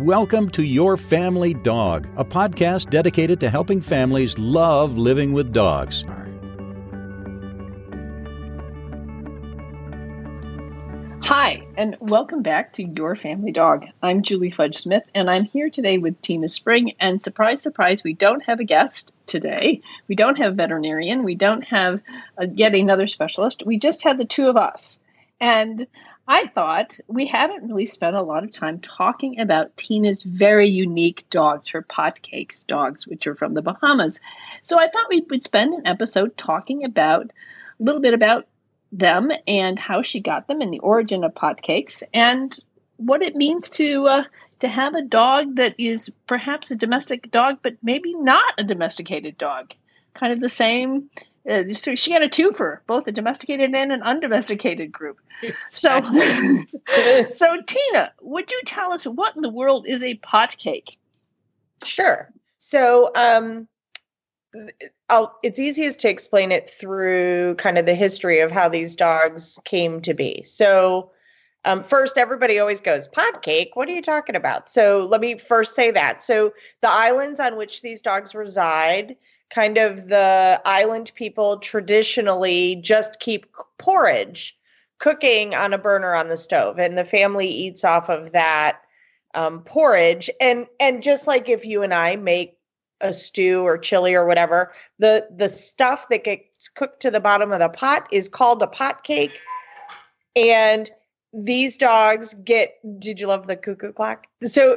Welcome to Your Family Dog, a podcast dedicated to helping families love living with dogs. Hi, and welcome back to Your Family Dog. I'm Julie Fudge Smith, and I'm here today with Tina Spring. And surprise, surprise, we don't have a guest today. We don't have a veterinarian. We don't have yet another specialist. We just have the two of us. And I thought we haven't really spent a lot of time talking about Tina's very unique dogs, her Potcake Dogs, which are from the Bahamas. So I thought we would spend an episode talking about a little bit about them and how she got them and the origin of Potcakes and what it means to have a dog that is perhaps a domestic dog, but maybe not a domesticated dog. Kind of the same. So she got a twofer, both a domesticated and an undomesticated group. So Tina, would you tell us what in the world is a Potcake? Sure. So it's easiest to explain it through kind of the history of how these dogs came to be. So first, everybody always goes, Potcake, what are you talking about? So let me first say that. So the islands on which these dogs reside, kind of the island people traditionally just keep porridge cooking on a burner on the stove, and the family eats off of that porridge. And just like if you and I make a stew or chili or whatever, the stuff that gets cooked to the bottom of the pot is called a potcake. And these dogs did you love the cuckoo clock? So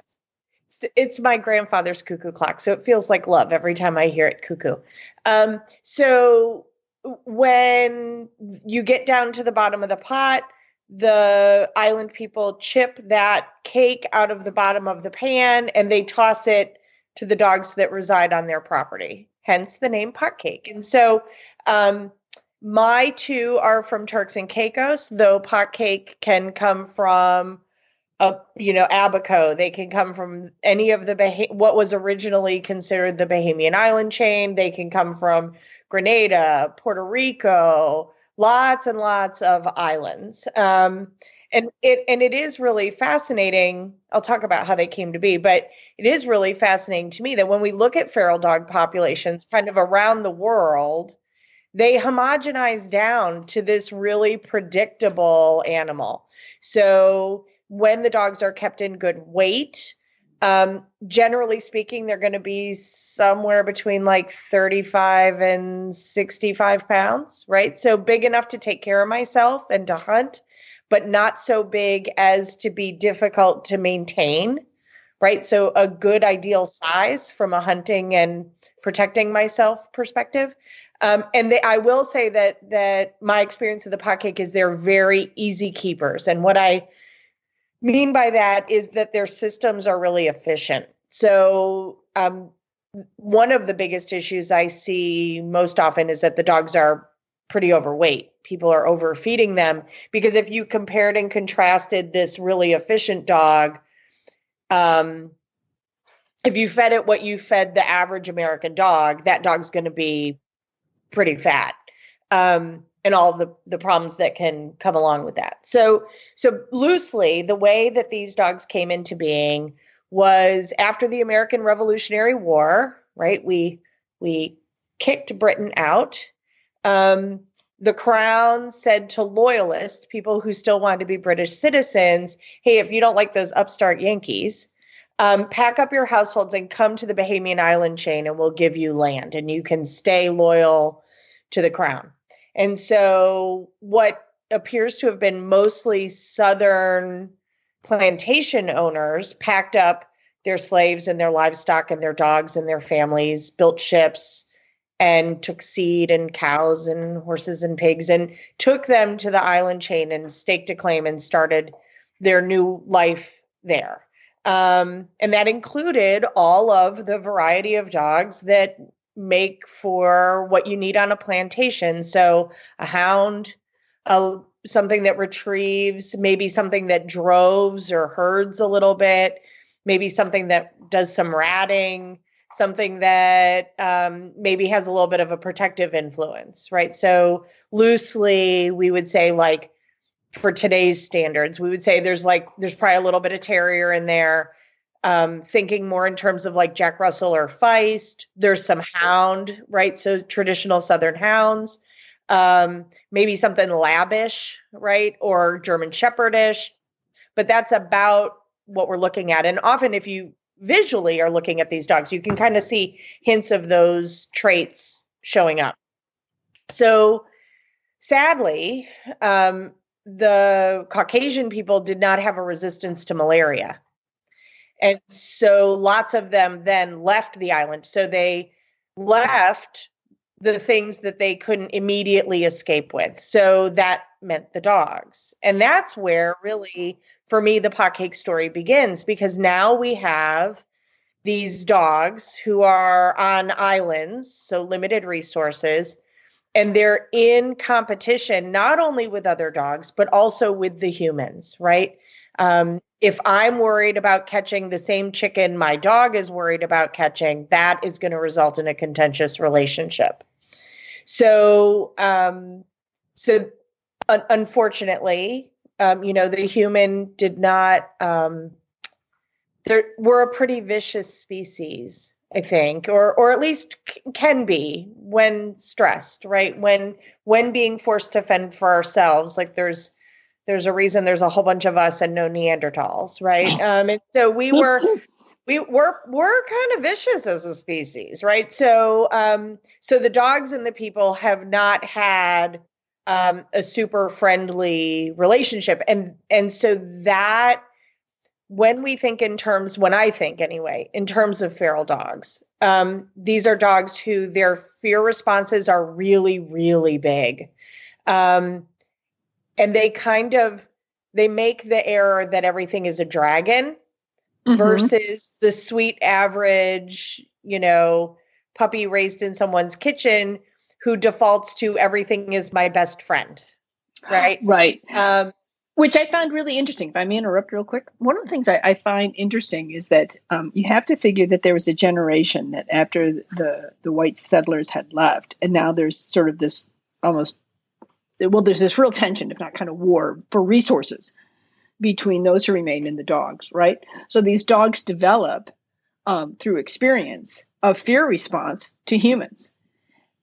it's my grandfather's cuckoo clock, so it feels like love every time I hear it cuckoo. So when you get down to the bottom of the pot, the island people chip that cake out of the bottom of the pan and they toss it to the dogs that reside on their property, hence the name Potcake. And so my two are from Turks and Caicos, though Potcake can come from Abaco. They can come from any of what was originally considered the Bahamian island chain. They can come from Grenada, Puerto Rico, lots and lots of islands. And it is really fascinating. I'll talk about how they came to be, but it is really fascinating to me that when we look at feral dog populations kind of around the world, they homogenize down to this really predictable animal. So when the dogs are kept in good weight, generally speaking, they're going to be somewhere between like 35 and 65 pounds, right? So big enough to take care of myself and to hunt, but not so big as to be difficult to maintain, right? So a good ideal size from a hunting and protecting myself perspective. I will say that my experience of the Potcake is they're very easy keepers. And what I mean by that is that their systems are really efficient. So one of the biggest issues I see most often is that the dogs are pretty overweight. People are overfeeding them because if you compared and contrasted this really efficient dog, if you fed it what you fed the average American dog, that dog's going to be pretty fat. And all the problems that can come along with that. So loosely, the way that these dogs came into being was after the American Revolutionary War, right? We kicked Britain out. The Crown said to loyalists, people who still wanted to be British citizens, hey, if you don't like those upstart Yankees, pack up your households and come to the Bahamian island chain and we'll give you land and you can stay loyal to the Crown. And so what appears to have been mostly Southern plantation owners packed up their slaves and their livestock and their dogs and their families, built ships and took seed and cows and horses and pigs and took them to the island chain and staked a claim and started their new life there. And that included all of the variety of dogs that make for what you need on a plantation. So a hound, something that retrieves, maybe something that droves or herds a little bit, maybe something that does some ratting, something that maybe has a little bit of a protective influence, right? So loosely, we would say like for today's standards, we would say there's probably a little bit of terrier in there, thinking more in terms of like Jack Russell or Feist. There's some hound, right? So traditional Southern hounds, maybe something labbish, right? Or German Shepherdish, but that's about what we're looking at. And often if you visually are looking at these dogs, you can kind of see hints of those traits showing up. So sadly, the Caucasian people did not have a resistance to malaria. And so lots of them then left the island. So they left the things that they couldn't immediately escape with. So that meant the dogs. And that's where really, for me, the Potcake story begins, because now we have these dogs who are on islands, so limited resources, and they're in competition, not only with other dogs, but also with the humans, right? If I'm worried about catching the same chicken my dog is worried about catching, that is going to result in a contentious relationship. So, unfortunately, the human did not, we're a pretty vicious species, I think, or at least can be when stressed, right? When being forced to fend for ourselves, like there's a reason there's a whole bunch of us and no Neanderthals, right? And so we're kind of vicious as a species, right? So the dogs and the people have not had a super friendly relationship, and so that when I think in terms of feral dogs, these are dogs who their fear responses are really, really big. And they make the error that everything is a dragon versus the sweet average, puppy raised in someone's kitchen who defaults to everything is my best friend. Right. Right. Which I found really interesting. If I may interrupt real quick, one of the things I find interesting is that you have to figure that there was a generation that after the white settlers had left, and now there's sort of this there's this real tension, if not kind of war for resources between those who remain and the dogs, right? So these dogs develop through experience a fear response to humans.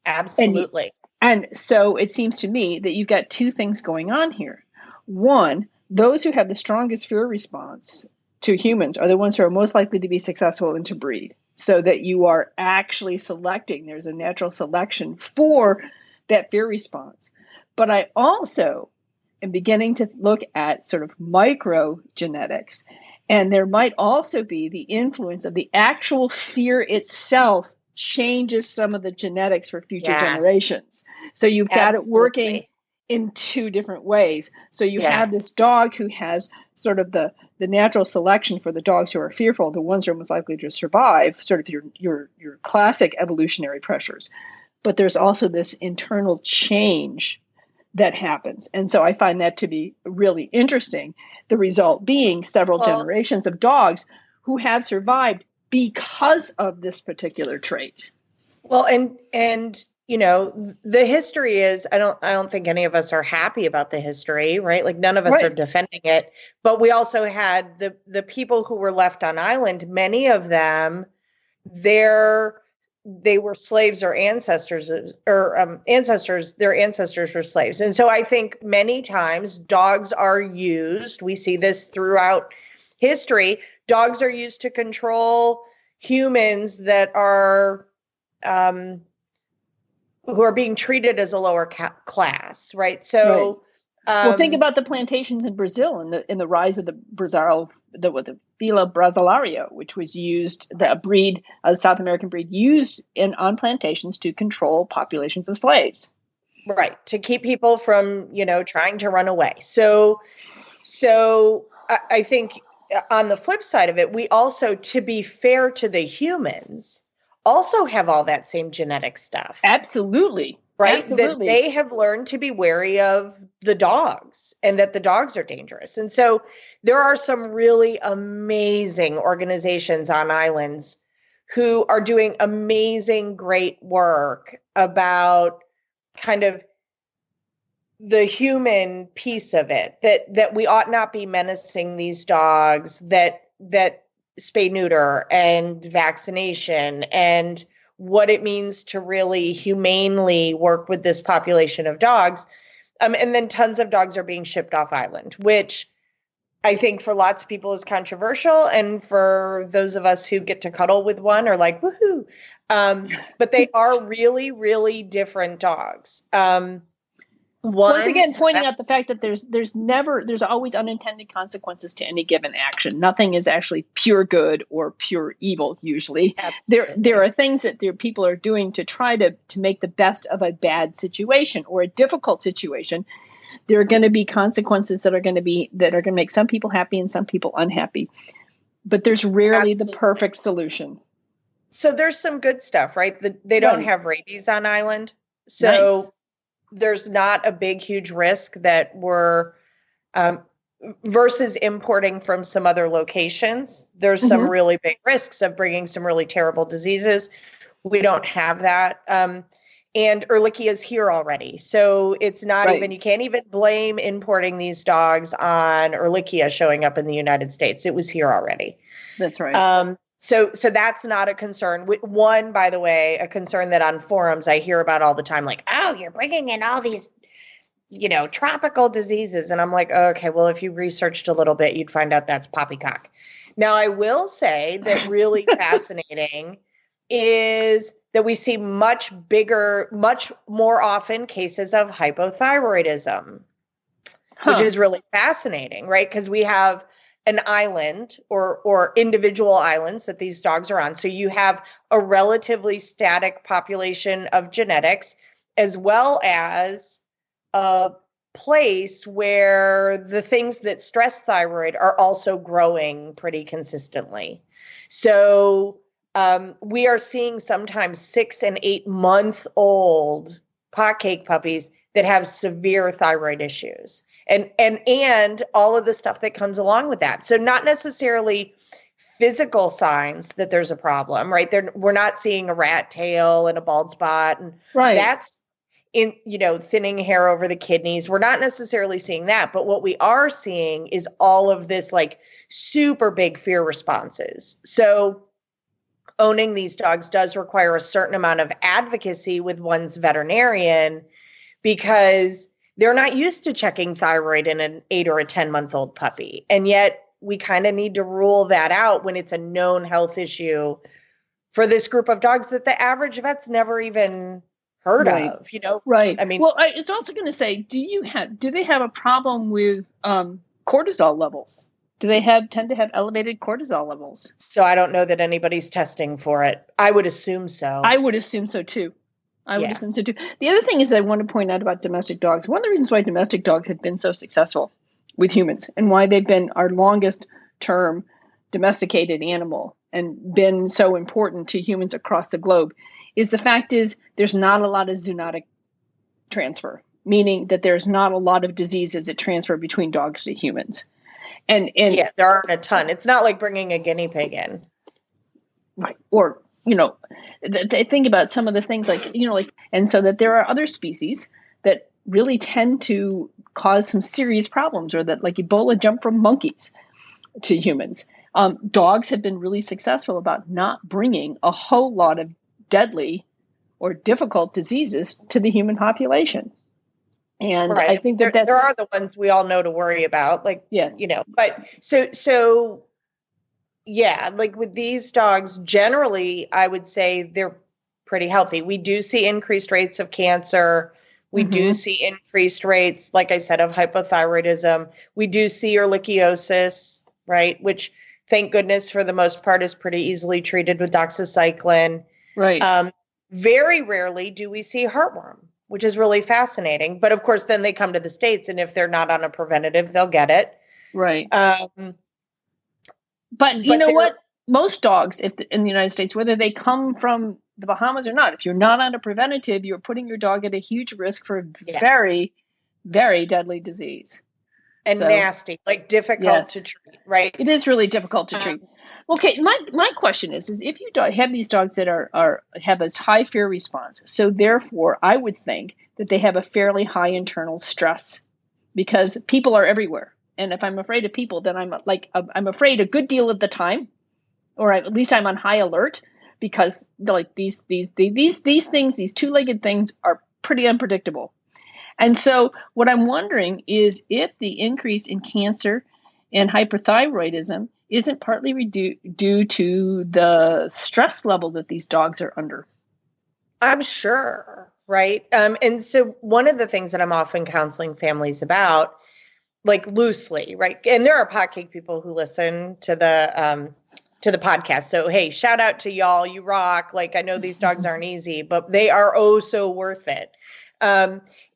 Absolutely. And so it seems to me that you've got two things going on here. One, those who have the strongest fear response to humans are the ones who are most likely to be successful and to breed, so that you are actually selecting. There's a natural selection for that fear response. But I also am beginning to look at sort of microgenetics, and there might also be the influence of the actual fear itself changes some of the genetics for future generations. So you've got it working in two different ways. So you have this dog who has sort of the natural selection for the dogs who are fearful, the ones who are most likely to survive, sort of your classic evolutionary pressures. But there's also this internal change that happens. And so I find that to be really interesting. The result being several generations of dogs who have survived because of this particular trait. Well, and the history is, I don't think any of us are happy about the history, right? Like none of us are defending it, but we also had the people who were left on island, many of them, they were slaves or ancestors, their ancestors were slaves. And so I think many times dogs are used, we see this throughout history, dogs are used to control humans that are, who are being treated as a lower class, right? So, well, think about the plantations in Brazil in the rise of the Fila Brasileiro, which was used, the breed, South American breed used on plantations to control populations of slaves. Right, to keep people from, trying to run away. So I think on the flip side of it, we also, to be fair to the humans, also have all that same genetic stuff. Absolutely. Right? Absolutely. That they have learned to be wary of the dogs and that the dogs are dangerous. And so there are some really amazing organizations on islands who are doing amazing, great work about kind of the human piece of it, that we ought not be menacing these dogs, that spay neuter and vaccination and what it means to really humanely work with this population of dogs. And then tons of dogs are being shipped off island, which I think for lots of people is controversial. And for those of us who get to cuddle with one are like, woohoo. But they are really, really different dogs. Once again, pointing out the fact that there's always unintended consequences to any given action. Nothing is actually pure good or pure evil. Usually, there are things that people are doing to try to make the best of a bad situation or a difficult situation. There are going to be consequences that are going to make some people happy and some people unhappy. But there's rarely the perfect solution. So there's some good stuff, right? They don't have rabies on island, so. Nice. There's not a big, huge risk that we're versus importing from some other locations. There's some really big risks of bringing some really terrible diseases. We don't have that. And Ehrlichia is here already. So it's not even, you can't even blame importing these dogs on Ehrlichia showing up in the United States. It was here already. That's right. So that's not a concern. One, by the way, a concern that on forums I hear about all the time, like, oh, you're bringing in all these, tropical diseases. And I'm like, okay, well, if you researched a little bit, you'd find out that's poppycock. Now, I will say that really fascinating is that we see much more often cases of hypothyroidism, which is really fascinating, right? Because we have an island or individual islands that these dogs are on. So you have a relatively static population of genetics, as well as a place where the things that stress thyroid are also growing pretty consistently. So we are seeing sometimes 6 and 8 month old potcake puppies that have severe thyroid issues. And all of the stuff that comes along with that. So not necessarily physical signs that there's a problem, right? We're not seeing a rat tail and a bald spot. And that's in, thinning hair over the kidneys. We're not necessarily seeing that. But what we are seeing is all of this like super big fear responses. So owning these dogs does require a certain amount of advocacy with one's veterinarian because they're not used to checking thyroid in an 8 or a 10-month-old puppy. And yet we kind of need to rule that out when it's a known health issue for this group of dogs that the average vet's never even heard of, Right. I mean, well, I was also going to say, do they have a problem with cortisol levels? Do they tend to have elevated cortisol levels? So I don't know that anybody's testing for it. I would assume so. I would assume so too. The other thing is I want to point out about domestic dogs. One of the reasons why domestic dogs have been so successful with humans and why they've been our longest term domesticated animal and been so important to humans across the globe is the fact is there's not a lot of zoonotic transfer, meaning that there's not a lot of diseases that transfer between dogs to humans. And yeah, there aren't a ton. It's not like bringing a guinea pig in. Right. Or they think about some of the things and so that there are other species that really tend to cause some serious problems or that like Ebola jump from monkeys to humans. Dogs have been really successful about not bringing a whole lot of deadly or difficult diseases to the human population. And I think that there are the ones we all know to worry about, but so yeah, like with these dogs, generally, I would say they're pretty healthy. We do see increased rates of cancer. We do see increased rates, like I said, of hypothyroidism. We do see ehrlichiosis, right? Which, thank goodness, for the most part, is pretty easily treated with doxycycline. Right. Very rarely do we see heartworm, which is really fascinating. But of course, then they come to the States, and if they're not on a preventative, they'll get it. Right. But you know what? Most dogs, in the United States, whether they come from the Bahamas or not, if you're not on a preventative, you're putting your dog at a huge risk for very, very deadly disease. And nasty, like difficult to treat, right? It is really difficult to treat. Okay, my question is if you have these dogs that have this high fear response, so therefore I would think that they have a fairly high internal stress because people are everywhere. And if I'm afraid of people, then I'm afraid a good deal of the time. or at least I'm on high alert, because like these things, these two-legged things are pretty unpredictable. And so what I'm wondering is if the increase in cancer and hyperthyroidism isn't partly due to the stress level that these dogs are under. I'm sure, right? And so one of the things that I'm often counseling families about, like loosely, right? And there are Potcake people who listen to the podcast. So hey, shout out to y'all, you rock. Like I know these dogs aren't easy, but they are oh so worth it.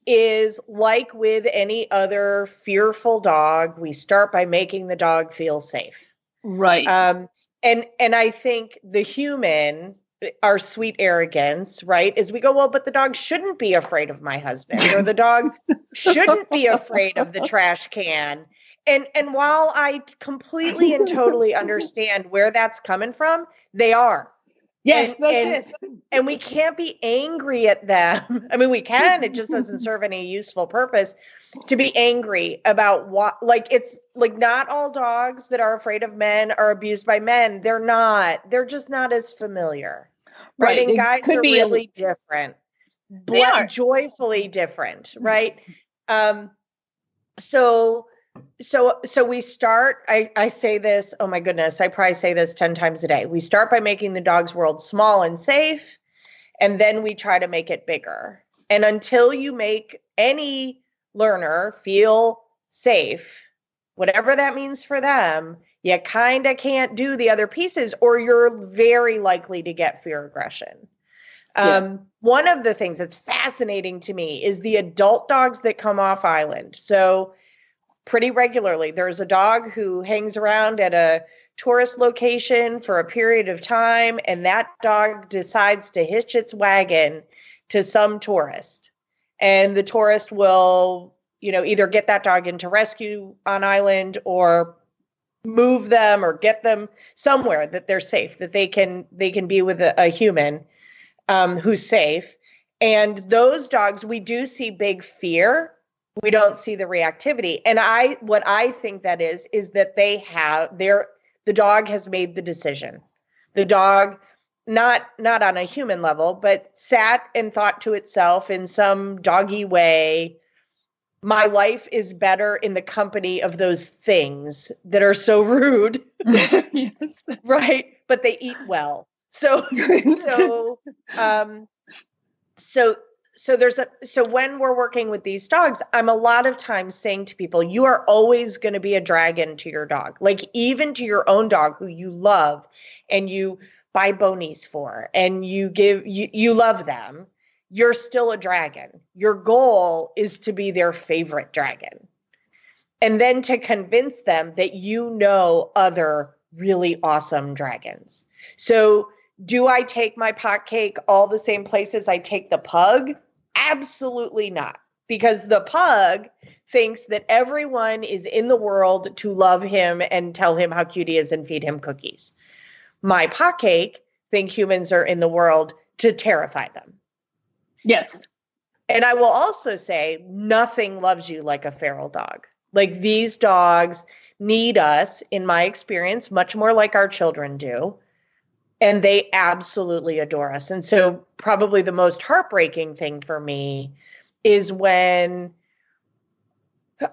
Is like with any other fearful dog, we start by making the dog feel safe. Right. And I think the human, our sweet arrogance, right, is we go, well, but the dog shouldn't be afraid of my husband, or the dog shouldn't be afraid of the trash can. And while I completely and totally understand where that's coming from, they are. Yes, that's it. And we can't be angry at them. I mean, we can, it just doesn't serve any useful purpose to be angry about what, like, it's like not all dogs that are afraid of men are abused by men. They're not. They're just not as familiar. Right. And guys are really different. Joyfully different. Right. So we start, I say this, oh my goodness, I probably say this 10 times a day. We start by making the dog's world small and safe, and then we try to make it bigger. And until you make any learner feel safe, whatever that means for them, you kind of can't do the other pieces, or you're very likely to get fear aggression. One of the things that's fascinating to me is the adult dogs that come off island. So pretty regularly, there's a dog who hangs around at a tourist location for a period of time, and that dog decides to hitch its wagon to some tourist. And the tourist will, either get that dog into rescue on island or move them or get them somewhere that they're safe, that they can be with a human who's safe. And those dogs, we do see big fear. We don't see the reactivity. And what I think that is that the dog has made the decision. The dog, not on a human level, but sat and thought to itself in some doggy way, my life is better in the company of those things that are so rude. Yes. Right. But they eat well. So when we're working with these dogs, I'm a lot of times saying to people, you are always going to be a dragon to your dog, like even to your own dog who you love and you buy bonies for and you love them. You're still a dragon. Your goal is to be their favorite dragon. And then to convince them that other really awesome dragons. So do I take my Potcake all the same places I take the pug? Absolutely not. Because the pug thinks that everyone is in the world to love him and tell him how cute he is and feed him cookies. My Potcake think humans are in the world to terrify them. Yes. And I will also say nothing loves you like a feral dog. Like these dogs need us, in my experience, much more like our children do. And they absolutely adore us. And so probably the most heartbreaking thing for me is when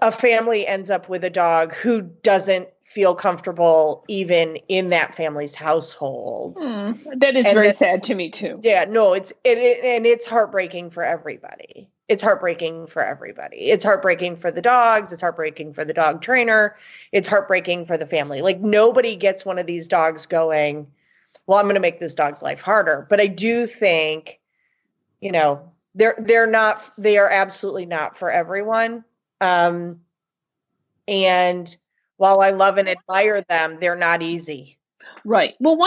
a family ends up with a dog who doesn't feel comfortable even in that family's household. That is very sad to me too. Yeah, no, it's heartbreaking for everybody. It's heartbreaking for everybody. It's heartbreaking for the dogs. It's heartbreaking for the dog trainer. It's heartbreaking for the family. Like nobody gets one of these dogs going, well, I'm going to make this dog's life harder. But I do think, they are absolutely not for everyone. And while I love and admire them, they're not easy. Right. Well,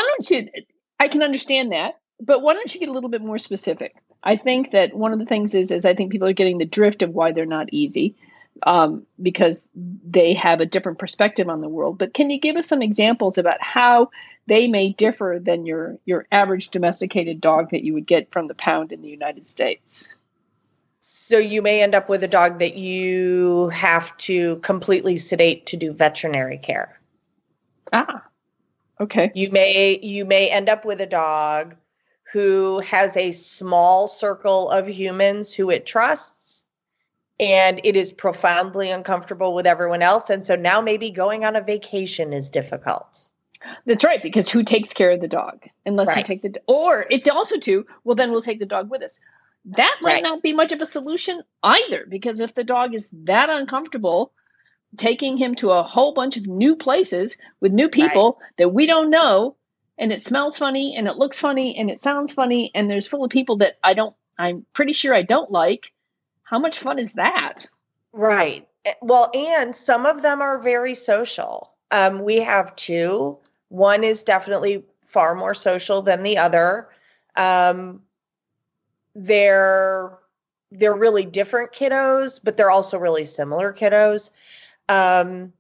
I can understand that, but why don't you get a little bit more specific? I think that one of the things is I think people are getting the drift of why they're not easy, because they have a different perspective on the world. But can you give us some examples about how they may differ than your average domesticated dog that you would get from the pound in the United States? So you may end up with a dog that you have to completely sedate to do veterinary care. Okay. You may end up with a dog who has a small circle of humans who it trusts, and it is profoundly uncomfortable with everyone else. And so now maybe going on a vacation is difficult. That's right, because who takes care of the dog? Unless you Right. take or it's also too, well, then we'll take the dog with us. That might Right. not be much of a solution either, because if the dog is that uncomfortable, taking him to a whole bunch of new places with new people that we don't know, and it smells funny and it looks funny and it sounds funny, and there's full of people that I'm pretty sure I don't like. How much fun is that? Right. Well, and some of them are very social. We have two. One is definitely far more social than the other. They're really different kiddos, but they're also really similar kiddos. And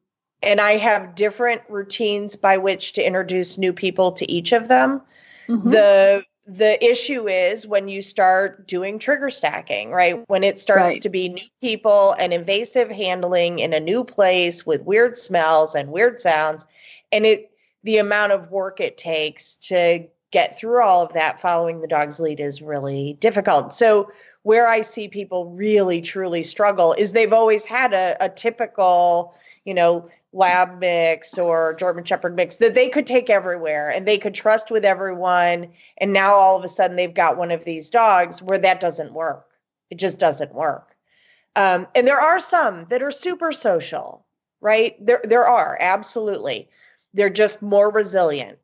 I have different routines by which to introduce new people to each of them. Mm-hmm. The issue is when you start doing trigger stacking, right? When it starts to be new people and invasive handling in a new place with weird smells and weird sounds, and the amount of work it takes to get through all of that following the dog's lead is really difficult. So where I see people really, truly struggle is they've always had a typical, lab mix or German Shepherd mix that they could take everywhere and they could trust with everyone. And now all of a sudden they've got one of these dogs where that doesn't work. It just doesn't work. And there are some that are super social, right? There are, absolutely. They're just more resilient.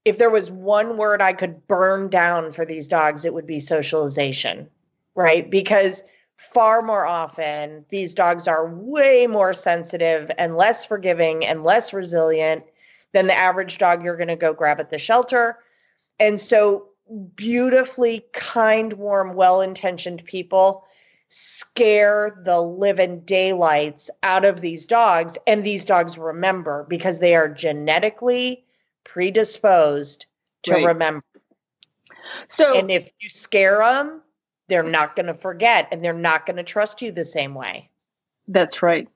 If there was one word I could burn down for these dogs, it would be socialization, right? Because far more often, these dogs are way more sensitive and less forgiving and less resilient than the average dog you're going to go grab at the shelter. And so beautifully kind, warm, well-intentioned people scare the living daylights out of these dogs. And these dogs remember because they are genetically predisposed to remember. And if you scare them, they're not going to forget and they're not going to trust you the same way. That's right.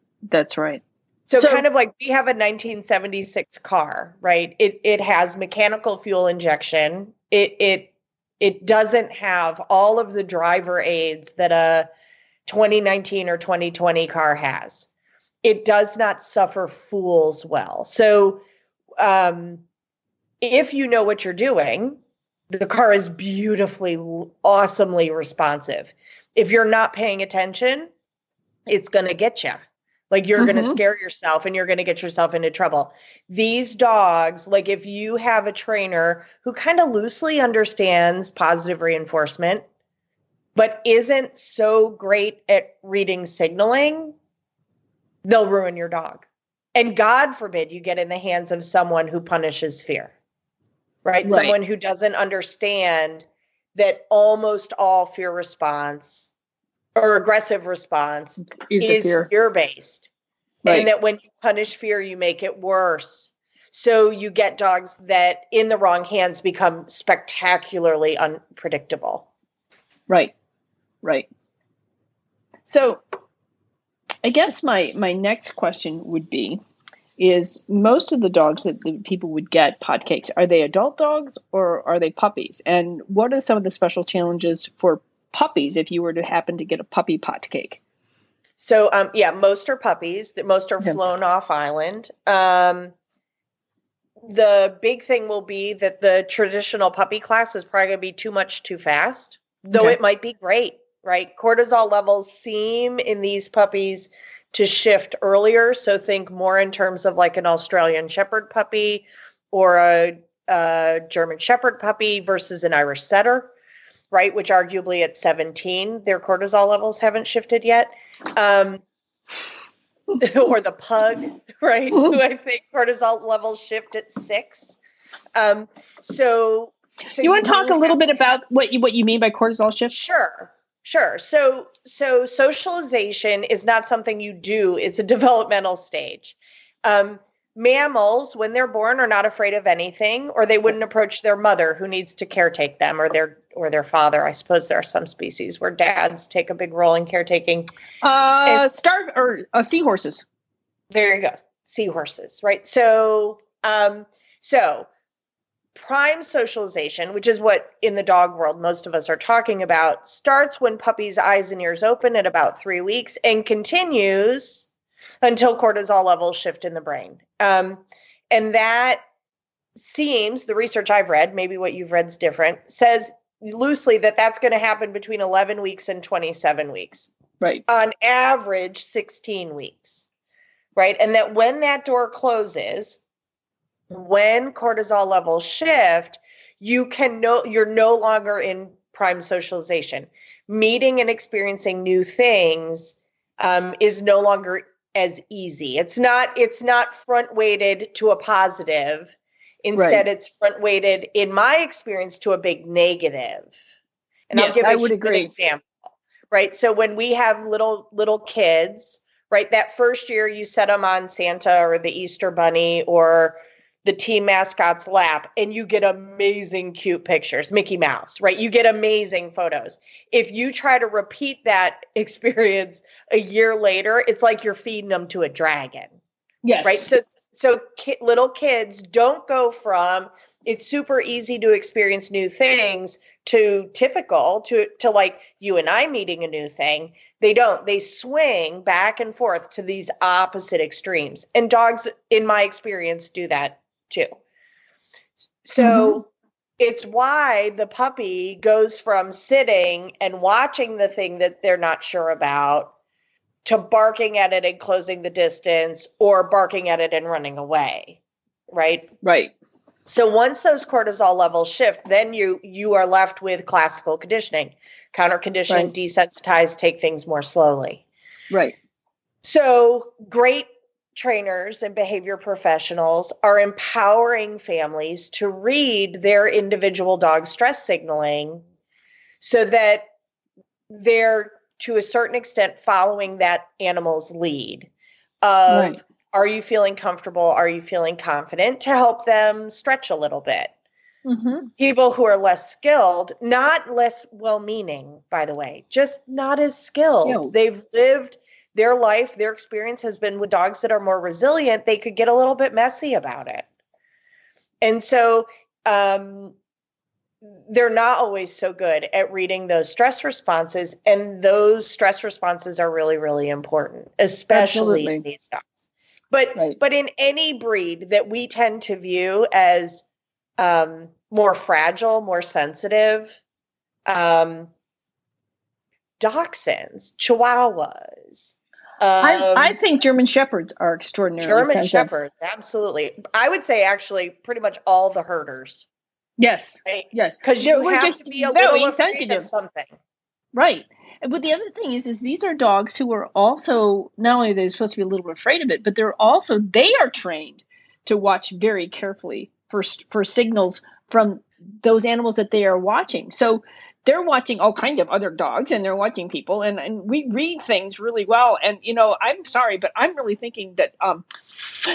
So kind of like we have a 1976 car, right? It has mechanical fuel injection. It doesn't have all of the driver aids that a 2019 or 2020 car has. It does not suffer fools well. So if you know what you're doing, the car is beautifully, awesomely responsive. If you're not paying attention, it's going to get you. Like you're going to scare yourself and you're going to get yourself into trouble. These dogs, like if you have a trainer who kind of loosely understands positive reinforcement, but isn't so great at reading signaling, they'll ruin your dog. And God forbid you get in the hands of someone who punishes fear. Right? Someone who doesn't understand that almost all fear response or aggressive response is fear-based. Right. And that when you punish fear, you make it worse. So you get dogs that in the wrong hands become spectacularly unpredictable. Right. So I guess my next question would be, is most of the dogs that the people would get Potcakes, are they adult dogs or are they puppies? And what are some of the special challenges for puppies if you were to happen to get a puppy Potcake? So, most are puppies. Most are flown off island. The big thing will be that the traditional puppy class is probably going to be too much too fast, though it might be great, right? Cortisol levels seem in these puppies to shift earlier. So think more in terms of like an Australian Shepherd puppy or a German Shepherd puppy versus an Irish Setter, right? Which arguably at 17, their cortisol levels haven't shifted yet. Or the pug, right? Who I think cortisol levels shift at 6. So you want to talk a little bit about what you mean by cortisol shift? Sure. So socialization is not something you do. It's a developmental stage. Mammals, when they're born, are not afraid of anything, or they wouldn't approach their mother who needs to caretake them, or their father. I suppose there are some species where dads take a big role in caretaking. Seahorses. There you go. Seahorses, right? So So prime socialization, which is what in the dog world most of us are talking about, starts when puppy's eyes and ears open at about 3 weeks and continues until cortisol levels shift in the brain. And that seems, the research I've read, maybe what you've read is different, says loosely that that's going to happen between 11 weeks and 27 weeks. Right. On average, 16 weeks. Right. And that when that door closes, when cortisol levels shift, you're no longer in prime socialization. Meeting and experiencing new things is no longer as easy. It's not front weighted to a positive. Instead, It's front weighted, in my experience, to a big negative. And yes, I'll give I would agree. An example. Right. So when we have little kids, right, that first year you set them on Santa or the Easter Bunny or the team mascot's lap, and you get amazing cute pictures, Mickey Mouse, right? You get amazing photos. If you try to repeat that experience a year later, it's like you're feeding them to a dragon. Yes. Right. So little kids don't go from it's super easy to experience new things to typical to like you and I meeting a new thing. They don't. They swing back and forth to these opposite extremes. And dogs, in my experience, do that too. So it's why the puppy goes from sitting and watching the thing that they're not sure about to barking at it and closing the distance, or barking at it and running away. Right? Right. So once those cortisol levels shift, then you are left with classical conditioning, counter conditioning, Right. desensitize, take things more slowly. Right. So great trainers and behavior professionals are empowering families to read their individual dog stress signaling so that they're, to a certain extent, following that animal's lead of, Right. Are you feeling comfortable? Are you feeling confident? To help them stretch a little bit. People who are less skilled, not less well-meaning, by the way, just not as skilled. Yeah. They've lived their life, their experience has been with dogs that are more resilient. They could get a little bit messy about it. And so they're not always so good at reading those stress responses. And those stress responses are really, really important, especially in these dogs. But in any breed that we tend to view as more fragile, more sensitive, dachshunds, Chihuahuas. I think German Shepherds are extraordinarily sensitive. Shepherds, absolutely. I would say actually pretty much all the herders. Yes. Right? Yes. Because you have to be a little sensitive of something. Right. But the other thing is these are dogs who are also, not only are they supposed to be a little bit afraid of it, but they are trained to watch very carefully for signals from those animals that they are watching. So they're watching all kinds of other dogs, and they're watching people, and we read things really well. And, I'm sorry, but I'm really thinking that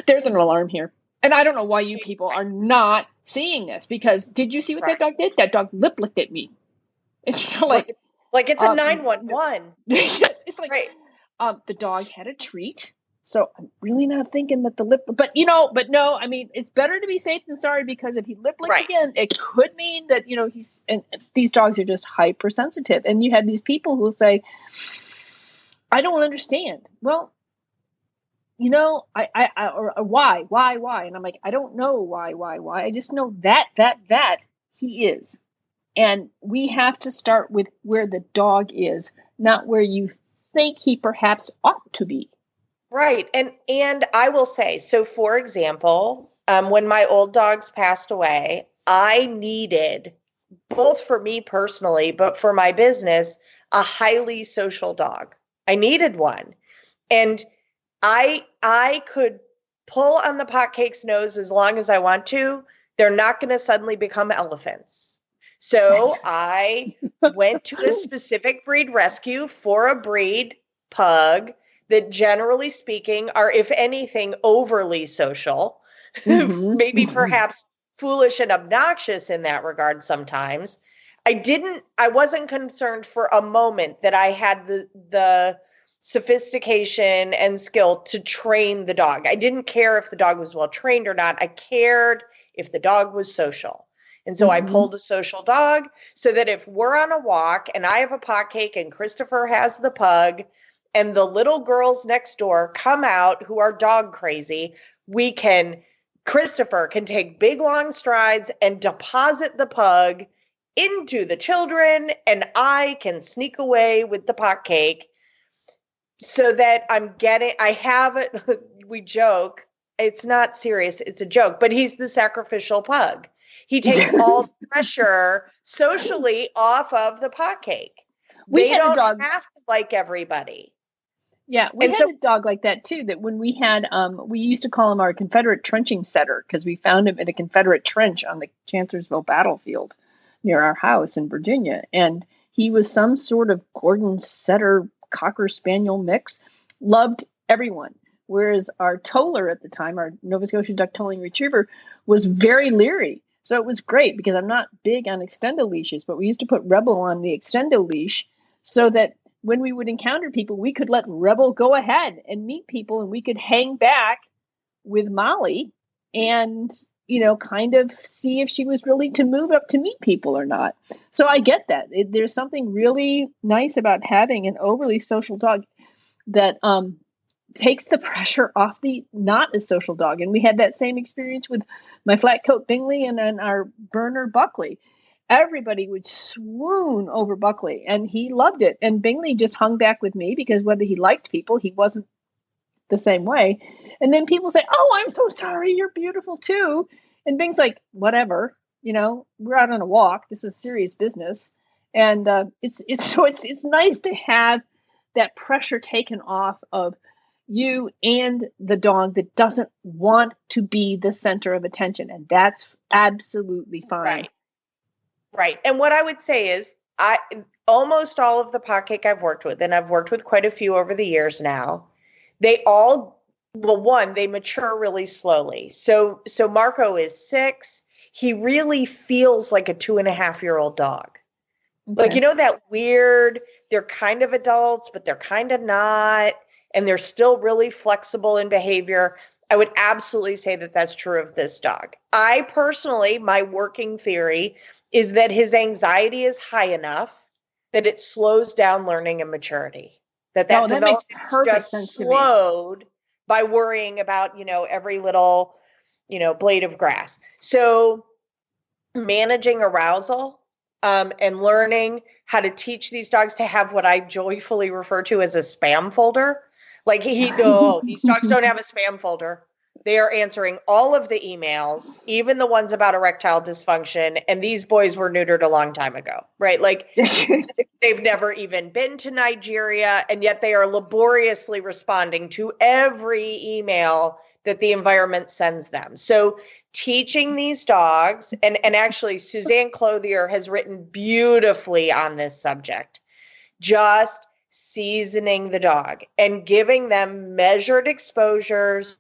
there's an alarm here. And I don't know why you people are not seeing this, because did you see what that dog did? That dog lip licked at me. It's like it's a 911. Yes, it's like the dog had a treat. So I'm really not thinking that the lip, but no, I mean, it's better to be safe than sorry, because if he lip licks again, it could mean that, these dogs are just hypersensitive. And you have these people who say, I don't understand. Well, why? And I'm like, I don't know why. I just know that he is. And we have to start with where the dog is, not where you think he perhaps ought to be. Right. And I will say, so for example, when my old dogs passed away, I needed, both for me personally, but for my business, a highly social dog. I needed one. And I could pull on the Potcake's nose as long as I want to. They're not going to suddenly become elephants. So I went to a specific breed rescue for a breed pug that, generally speaking, are, if anything, overly social, maybe perhaps foolish and obnoxious in that regard sometimes. I wasn't concerned for a moment that I had the sophistication and skill to train the dog. I didn't care if the dog was well trained or not. I cared if the dog was social. And so I pulled a social dog so that if we're on a walk and I have a Potcake and Christopher has the pug and the little girls next door come out who are dog crazy, Christopher can take big long strides and deposit the pug into the children, and I can sneak away with the Potcake so that we joke, it's not serious, it's a joke, but he's the sacrificial pug. He takes all the pressure socially off of the Potcake. They don't have to like everybody. Yeah, we had a dog like that too, that when we had, we used to call him our Confederate trenching setter because we found him in a Confederate trench on the Chancellorsville battlefield near our house in Virginia. And he was some sort of Gordon setter Cocker Spaniel mix, loved everyone. Whereas our Toller at the time, our Nova Scotia Duck Tolling Retriever, was very leery. So it was great because I'm not big on extendo leashes, but we used to put Rebel on the extendo leash so that when we would encounter people, we could let Rebel go ahead and meet people, and we could hang back with Molly and, kind of see if she was willing to move up to meet people or not. So I get that. There's something really nice about having an overly social dog that takes the pressure off the not as social dog. And we had that same experience with my flat coat Bingley and then our burner Buckley. Everybody would swoon over Buckley, and he loved it. And Bingley just hung back with me because whether he liked people, he wasn't the same way. And then people say, "Oh, I'm so sorry. You're beautiful too." And Bing's like, "Whatever, we're out on a walk. This is serious business." And it's nice to have that pressure taken off of you and the dog that doesn't want to be the center of attention. And that's absolutely fine. Right. And what I would say is almost all of the Potcake I've worked with, and I've worked with quite a few over the years now, they mature really slowly. So Marco is 6. He really feels like a 2.5-year-old dog. Okay. Like, that weird, they're kind of adults, but they're kind of not. And they're still really flexible in behavior. I would absolutely say that that's true of this dog. I personally, my working theory is that his anxiety is high enough that it slows down learning and maturity. That development is just slowed by worrying about, every little, blade of grass. So managing arousal and learning how to teach these dogs to have what I joyfully refer to as a spam folder. Like these dogs don't have a spam folder. They are answering all of the emails, even the ones about erectile dysfunction. And these boys were neutered a long time ago, right? Like they've never even been to Nigeria, and yet they are laboriously responding to every email that the environment sends them. So teaching these dogs, and actually Suzanne Clothier has written beautifully on this subject, just seasoning the dog and giving them measured exposures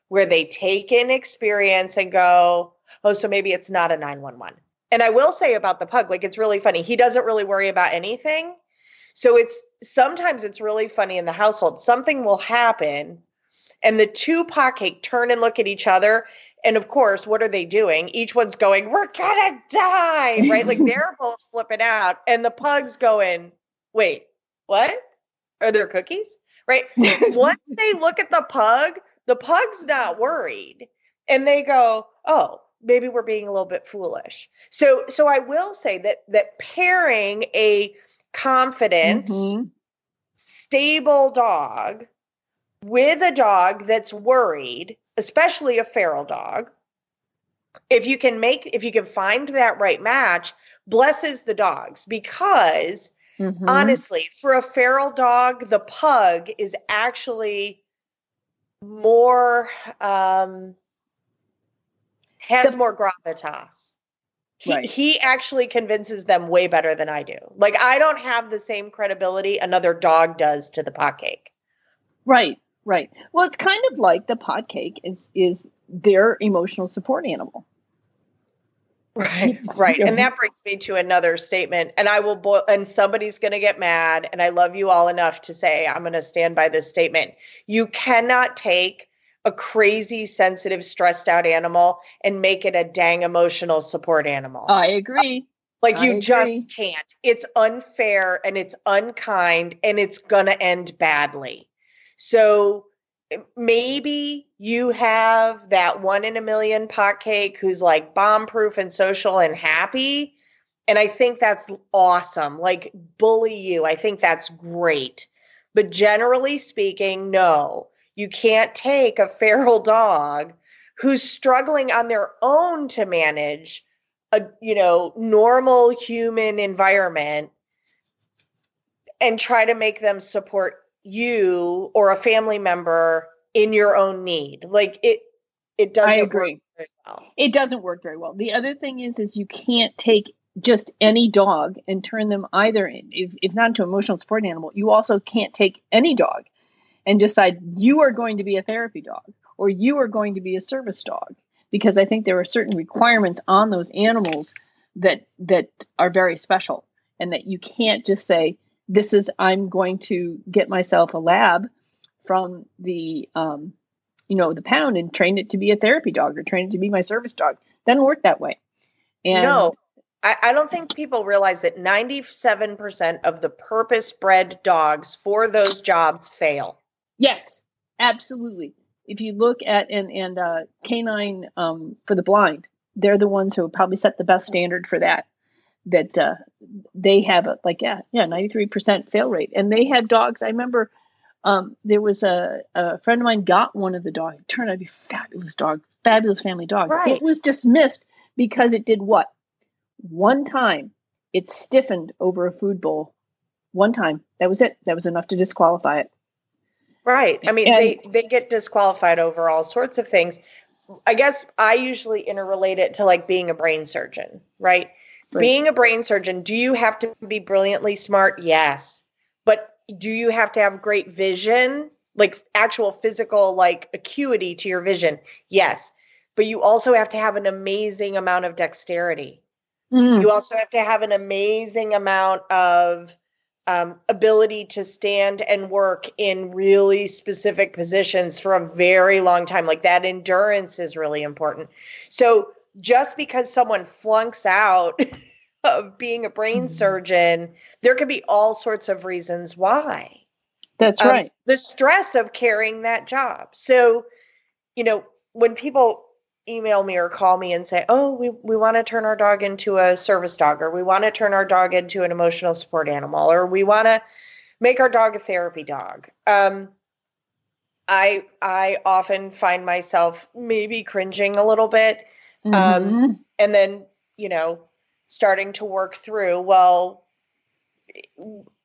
where they take in experience and go, oh, so maybe it's not a 911. And I will say about the pug, like, it's really funny. He doesn't really worry about anything. So sometimes it's really funny in the household. Something will happen and the two Potcake turn and look at each other. And of course, what are they doing? Each one's going, "We're gonna die," right? Like they're both flipping out. And the pug's going, "Wait, what? Are there cookies?" Right? Once they look at the pug's not worried. And they go, "Oh, maybe we're being a little bit foolish." So I will say that pairing a confident, stable dog with a dog that's worried, especially a feral dog, if you can find that right match, blesses the dogs. Because honestly, for a feral dog, the pug is actually more has more gravitas. He actually convinces them way better than I do. Like, I don't have the same credibility another dog does to the Potcake. Right. Well, it's kind of like the Potcake is their emotional support animal. Right. And that brings me to another statement, and and somebody's going to get mad, and I love you all enough to say I'm going to stand by this statement. You cannot take a crazy, sensitive, stressed out animal and make it a dang emotional support animal. I agree. Like you just can't. It's unfair and it's unkind and it's going to end badly. So maybe you have that 1 in a million Potcake who's like bomb proof and social and happy. And I think that's awesome. Like bully you. I think that's great. But generally speaking, no, you can't take a feral dog who's struggling on their own to manage a, normal human environment and try to make them support you or a family member in your own need. Like it doesn't I agree. work very well. It doesn't work very well. The other thing is you can't take just any dog and turn them either, if not into an emotional support animal, you also can't take any dog and decide you are going to be a therapy dog or you are going to be a service dog. Because I think there are certain requirements on those animals that are very special, and that you can't just say, I'm going to get myself a lab from the pound and train it to be a therapy dog or train it to be my service dog. Doesn't work that way. And no, I don't think people realize that 97% of the purpose-bred dogs for those jobs fail. Yes, absolutely. If you look at Canine for the Blind, they're the ones who probably set the best standard for that. That they have 93% fail rate, and they have dogs. I remember there was a friend of mine got one of the dogs. It turned out to be a fabulous dog, fabulous family dog. Right. It was dismissed because it did what? One time, it stiffened over a food bowl. One time, that was it. That was enough to disqualify it. Right. I mean, they get disqualified over all sorts of things. I guess I usually interrelate it to like being a brain surgeon, right? Being a brain surgeon, do you have to be brilliantly smart? Yes. But do you have to have great vision, like actual physical, like acuity to your vision? Yes. But you also have to have an amazing amount of dexterity. You also have to have an amazing amount of ability to stand and work in really specific positions for a very long time. Like that endurance is really important. So just because someone flunks out of being a brain surgeon, there could be all sorts of reasons why. That's right. The stress of carrying that job. So, when people email me or call me and say, oh, we want to turn our dog into a service dog, or we want to turn our dog into an emotional support animal, or we want to make our dog a therapy dog. I often find myself maybe cringing a little bit. And then, starting to work through, well,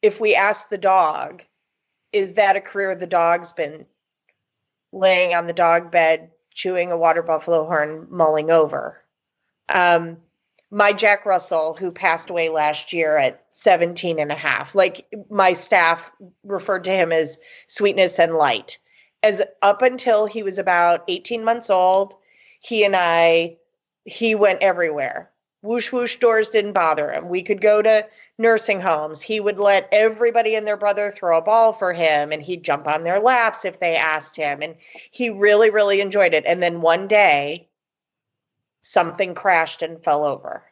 if we ask the dog, is that a career the dog's been laying on the dog bed, chewing a water buffalo horn, mulling over? My Jack Russell, who passed away last year at 17 and a half, like my staff referred to him as sweetness and light. As up until he was about 18 months old, he went everywhere. Whoosh, whoosh doors didn't bother him. We could go to nursing homes. He would let everybody and their brother throw a ball for him, and he'd jump on their laps if they asked him. And he really, really enjoyed it. And then one day, something crashed and fell over.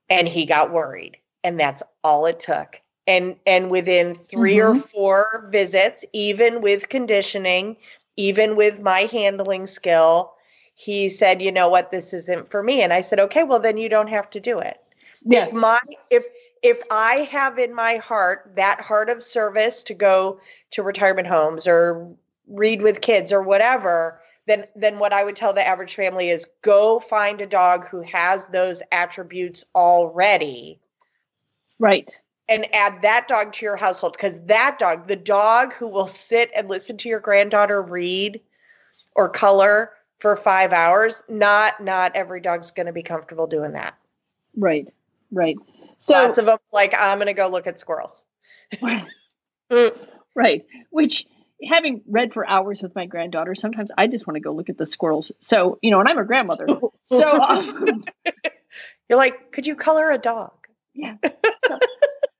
And he got worried. And that's all it took. And within 3 or 4 visits, even with conditioning, even with my handling skill, he said, you know what, this isn't for me. And I said, okay, well, then you don't have to do it. Yes. If I have in my heart that heart of service to go to retirement homes or read with kids or whatever, then what I would tell the average family is go find a dog who has those attributes already. Right. And add that dog to your household, because that dog, the dog who will sit and listen to your granddaughter read or color for 5 hours, not every dog's going to be comfortable doing that. Right. So lots of them like, I'm going to go look at squirrels. Right. Which, having read for hours with my granddaughter, sometimes I just want to go look at the squirrels. So, and I'm a grandmother. So you're like, could you color a dog? Yeah.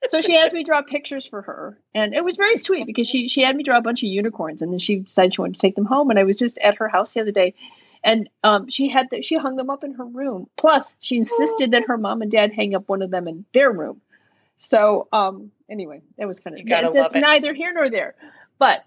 So she asked me to draw pictures for her, and it was very sweet because she had me draw a bunch of unicorns, and then she decided she wanted to take them home. And I was just at her house the other day, and she hung them up in her room. Plus, she insisted that her mom and dad hang up one of them in their room. So anyway, that was kind of that's neither here nor there. But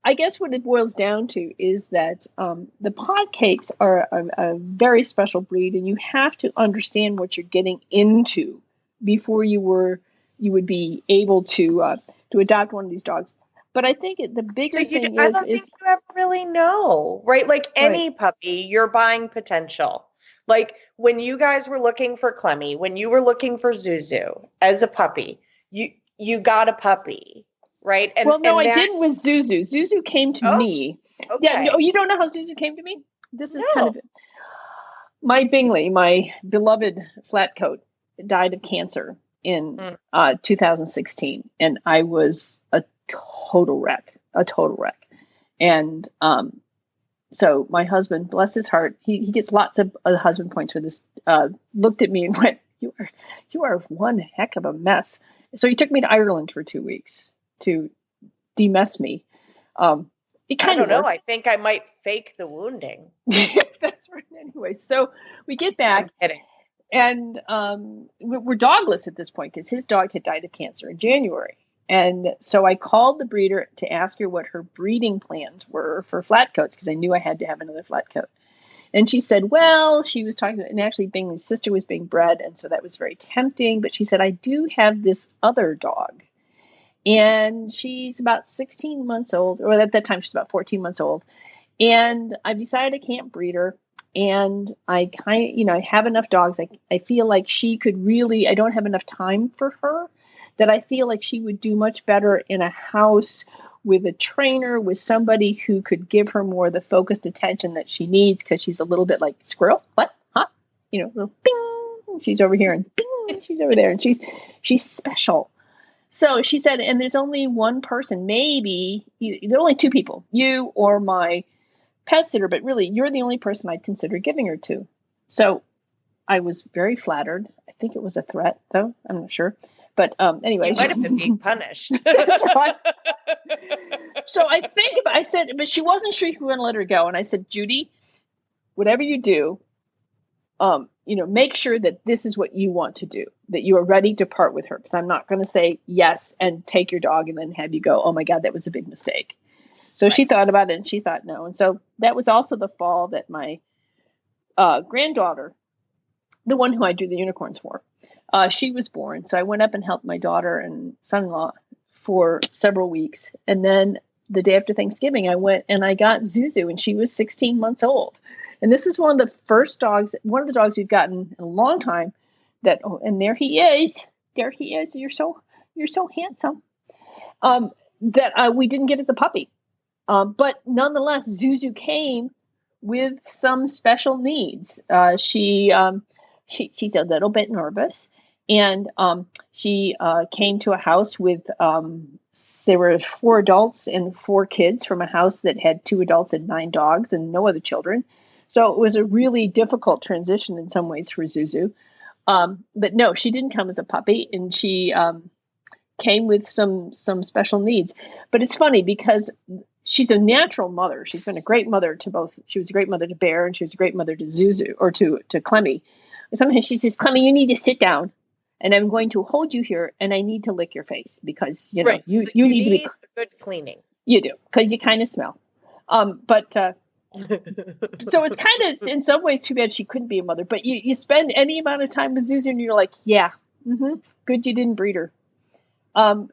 I guess what it boils down to is that the Potcakes are a very special breed, and you have to understand what you're getting into before you would be able to adopt one of these dogs. But I think the bigger thing I don't think you ever really know, right? Like any puppy, you're buying potential. Like when you guys were looking for Clemmy, when you were looking for Zuzu as a puppy, you got a puppy, right? And I didn't with Zuzu. Zuzu came to me. Okay. Yeah. No, you don't know how Zuzu came to me? This is kind of my Bingley, my beloved flat coat, died of cancer in 2016, and I was a total wreck. And so my husband, bless his heart, he gets lots of husband points for this, looked at me and went, you are one heck of a mess. So he took me to Ireland for 2 weeks to demess me. It kind of worked. I think I might fake the wounding. That's right. Anyway, so we get back. I'm kidding. And we're dogless at this point because his dog had died of cancer in January. And so I called the breeder to ask her what her breeding plans were for flat coats because I knew I had to have another flat coat. And she said, well, she was talking, and actually Bingley's sister was being bred, and so that was very tempting. But she said, I do have this other dog, and she's about 16 months old, or at that time she's about 14 months old. And I've decided I can't breed her. And I kind of, I have enough dogs. I feel like she could really, I don't have enough time for her, that I feel like she would do much better in a house with a trainer, with somebody who could give her more the focused attention that she needs, because she's a little bit like squirrel. What? Huh? Little bing, she's over here, and bing, she's over there, and she's special. So she said, and there's only one person, maybe, there are only two people, you or my pet sitter, but really, you're the only person I'd consider giving her to. So I was very flattered. I think it was a threat, though. I'm not sure. But anyway. You might have been being punished. That's right. So I said, but she wasn't sure if we were going to let her go. And I said, Judy, whatever you do, make sure that this is what you want to do, that you are ready to part with her. Because I'm not going to say yes and take your dog and then have you go, oh my God, that was a big mistake. So she thought about it and she thought no. And so that was also the fall that my granddaughter, the one who I do the unicorns for, she was born. So I went up and helped my daughter and son-in-law for several weeks. And then the day after Thanksgiving, I went and I got Zuzu, and she was 16 months old. And this is one of the first dogs, one of the dogs we've gotten in a long time and there he is. There he is. You're so handsome. That we didn't get as a puppy. But nonetheless, Zuzu came with some special needs. She's a little bit nervous, and she came to a house with there were 4 adults and 4 kids from a house that had 2 adults and 9 dogs and no other children. So it was a really difficult transition in some ways for Zuzu. But no, she didn't come as a puppy, and she came with some special needs. But it's funny because she's a natural mother. She's been a great mother to both. She was a great mother to Bear, and she was a great mother to Zuzu, or to Clemmy. Sometimes she says, Clemmy, you need to sit down, and I'm going to hold you here, and I need to lick your face because you need to be good cleaning. You do, because you kind of smell. So it's kind of in some ways too bad she couldn't be a mother. But you spend any amount of time with Zuzu, and you're like, yeah, good you didn't breed her.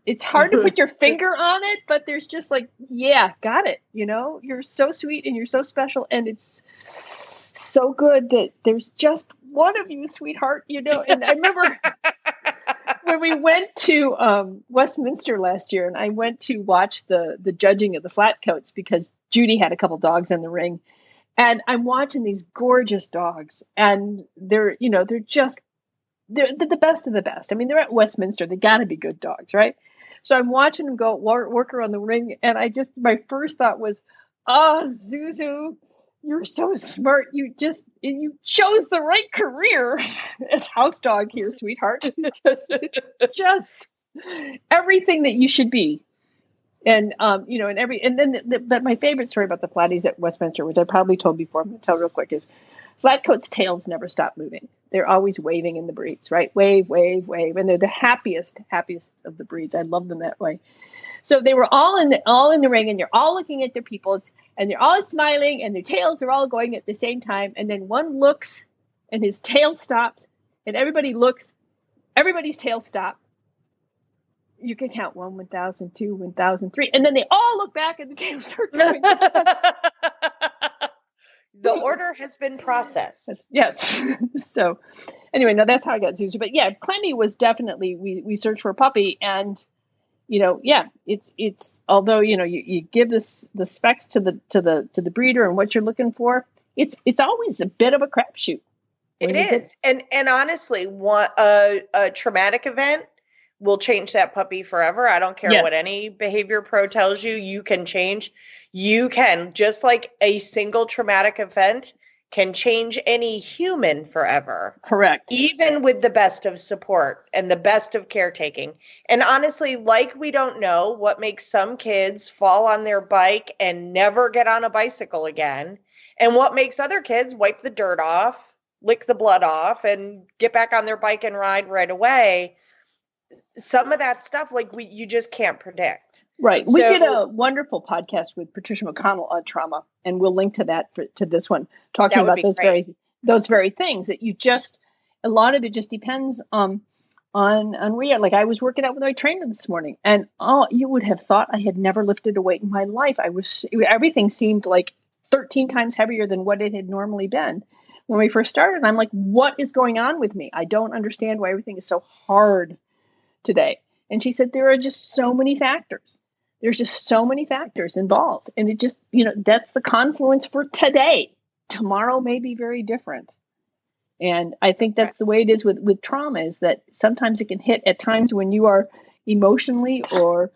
It's hard to put your finger on it, but there's just like, yeah, got it. You're so sweet and you're so special, and it's so good that there's just one of you, sweetheart. And I remember when we went to Westminster last year, and I went to watch the judging of the flat coats because Judy had a couple dogs in the ring, and I'm watching these gorgeous dogs, and they're the best of the best. I mean, they're at Westminster. They got to be good dogs, right? So I'm watching them go work around the ring, and my first thought was, Zuzu, you're so smart. You chose the right career as house dog here, sweetheart. Because it's just everything that you should be. And, but my favorite story about the flatties at Westminster, which I probably told before, I'm going to tell real quick, is flatcoats' tails never stop moving. They're always waving in the breeds, right? Wave, wave, wave. And they're the happiest of the breeds. I love them that way. So they were all in the ring, and they're all looking at their peoples, and they're all smiling, and their tails are all going at the same time. And then one looks, and his tail stops, and everybody looks, everybody's tail stop. You can count 1, 1,000, 2, 1,000, 3, and then they all look back, and the tails start going. The order has been processed. Yes. So anyway, no, that's how I got Zuzu. But yeah, Clemmy was definitely, we searched for a puppy, and it's although you give the specs to the breeder and what you're looking for, it's always a bit of a crapshoot. It is, and honestly, a traumatic event will change that puppy forever. I don't care what any behavior pro tells you. You can change. You can, just like a single traumatic event can change any human forever. Correct. Even with the best of support and the best of caretaking. And honestly, like we don't know what makes some kids fall on their bike and never get on a bicycle again, and what makes other kids wipe the dirt off, lick the blood off, and get back on their bike and ride right away. Some of that stuff, you just can't predict. Right. We did a wonderful podcast with Patricia McConnell on trauma, and we'll link to that to this one, talking about those very things that a lot of it just depends on where you're. Like, I was working out with my trainer this morning, and you would have thought I had never lifted a weight in my life. Everything seemed like 13 times heavier than what it had normally been when we first started. And I'm like, what is going on with me? I don't understand why everything is so hard today. And she said, there are just so many factors. There's just so many factors involved. And it just, that's the confluence for today. Tomorrow may be very different. And I think that's the way it is with trauma, is that sometimes it can hit at times when you are emotionally or,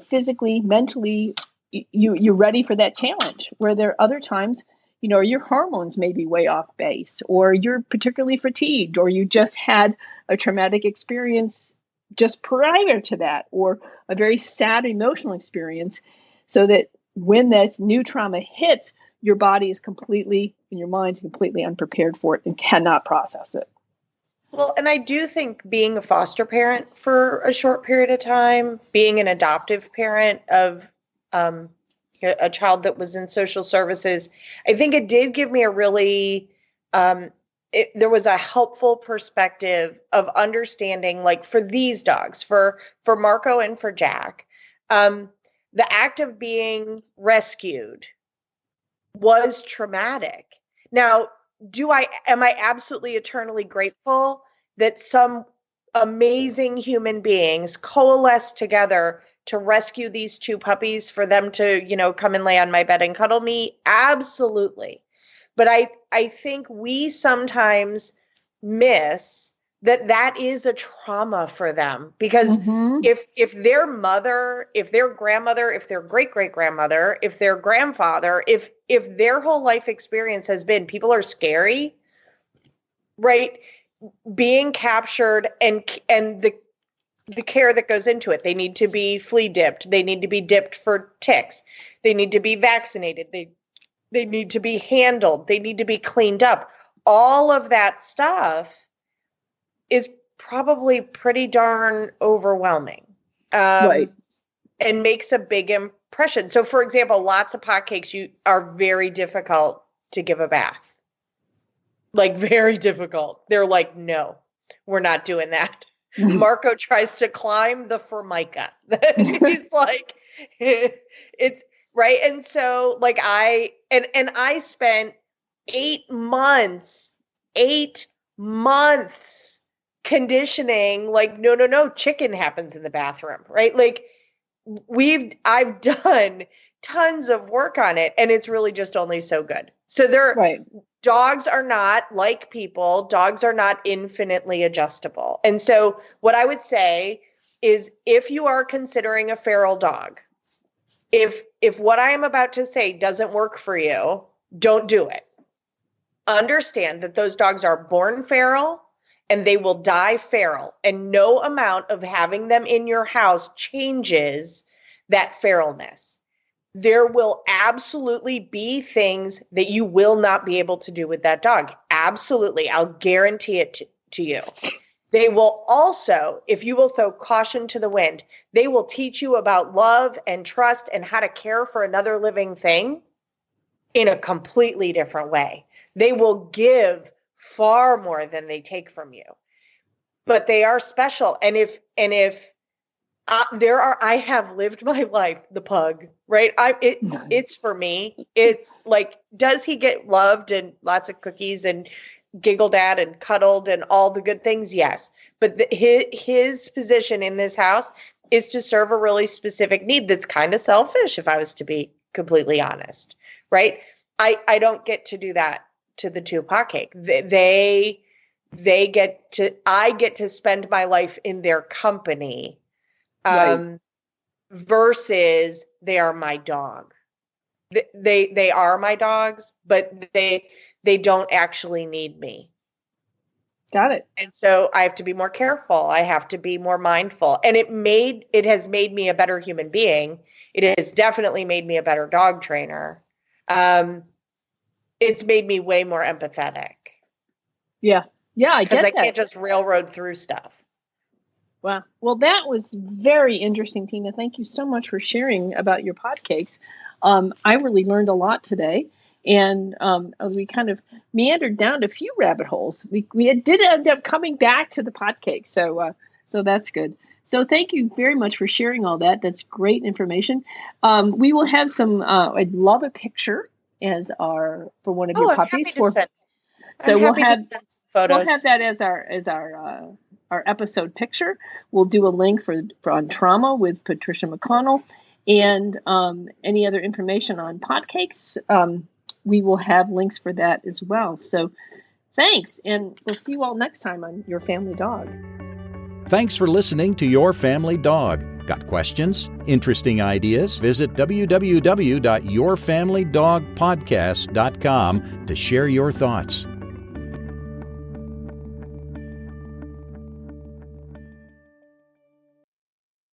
physically, mentally, you're ready for that challenge, where there are other times, your hormones may be way off base, or you're particularly fatigued, or you just had a traumatic experience just prior to that, or a very sad emotional experience, so that when that new trauma hits, your body is completely, and your mind is completely unprepared for it and cannot process it. Well, and I do think being a foster parent for a short period of time, being an adoptive parent of a child that was in social services, I think it did give me a really there was a helpful perspective of understanding, like, for these dogs, for Marco and for Jack, the act of being rescued was traumatic. Now, am I absolutely eternally grateful that some amazing human beings coalesced together to rescue these two puppies, for them to, come and lay on my bed and cuddle me? Absolutely. But I think we sometimes miss that is a trauma for them, because if their mother, if their grandmother, if their great-great-grandmother, if their grandfather, if their whole life experience has been people are scary, right? Being captured and the care that goes into it. They need to be flea dipped. They need to be dipped for ticks. They need to be vaccinated. They need to be handled. They need to be cleaned up. All of that stuff is probably pretty darn overwhelming. Right. And makes a big impression. So, for example, lots of potcakes are very difficult to give a bath. Like, very difficult. They're like, no, we're not doing that. Marco tries to climb the formica. He's like, it's right. And so, like, I spent 8 months conditioning, like, no, chicken happens in the bathroom, right? Like, I've done tons of work on it, and it's really just only so good. So dogs are not like people. Dogs are not infinitely adjustable. And so what I would say is, if you are considering a feral dog, if what I am about to say doesn't work for you, don't do it. Understand that those dogs are born feral and they will die feral. And no amount of having them in your house changes that feralness. There will absolutely be things that you will not be able to do with that dog. Absolutely. I'll guarantee it to you. They will also, if you will throw caution to the wind, they will teach you about love and trust and how to care for another living thing in a completely different way. They will give far more than they take from you, but they are special. And if I have lived my life, the pug, right? It's for me. It's like, does he get loved and lots of cookies and giggled at and cuddled and all the good things? Yes. But his position in this house is to serve a really specific need that's kind of selfish, if I was to be completely honest, right? I don't get to do that to the two Potcake. I get to spend my life in their company. Right. Versus they are my dog. They are my dogs, but they don't actually need me. Got it. And so I have to be more careful. I have to be more mindful. And it has made me a better human being. It has definitely made me a better dog trainer. It's made me way more empathetic. Yeah. Yeah, I get that. Because I can't just railroad through stuff. Wow. Well, that was very interesting, Tina. Thank you so much for sharing about your Potcakes. I really learned a lot today, and we kind of meandered down to a few rabbit holes. We did end up coming back to the Potcake, so that's good. So thank you very much for sharing all that. That's great information. We will have some. I'd love a picture for one of your puppies. So we'll have photos. We'll have that as our episode picture. We'll do a link for on trauma with Patricia McConnell, and any other information on Potcakes. We will have links for that as well. So thanks, and we'll see you all next time on Your Family Dog. Thanks for listening to Your Family Dog. Got questions? Interesting ideas? Visit www.yourfamilydogpodcast.com to share your thoughts.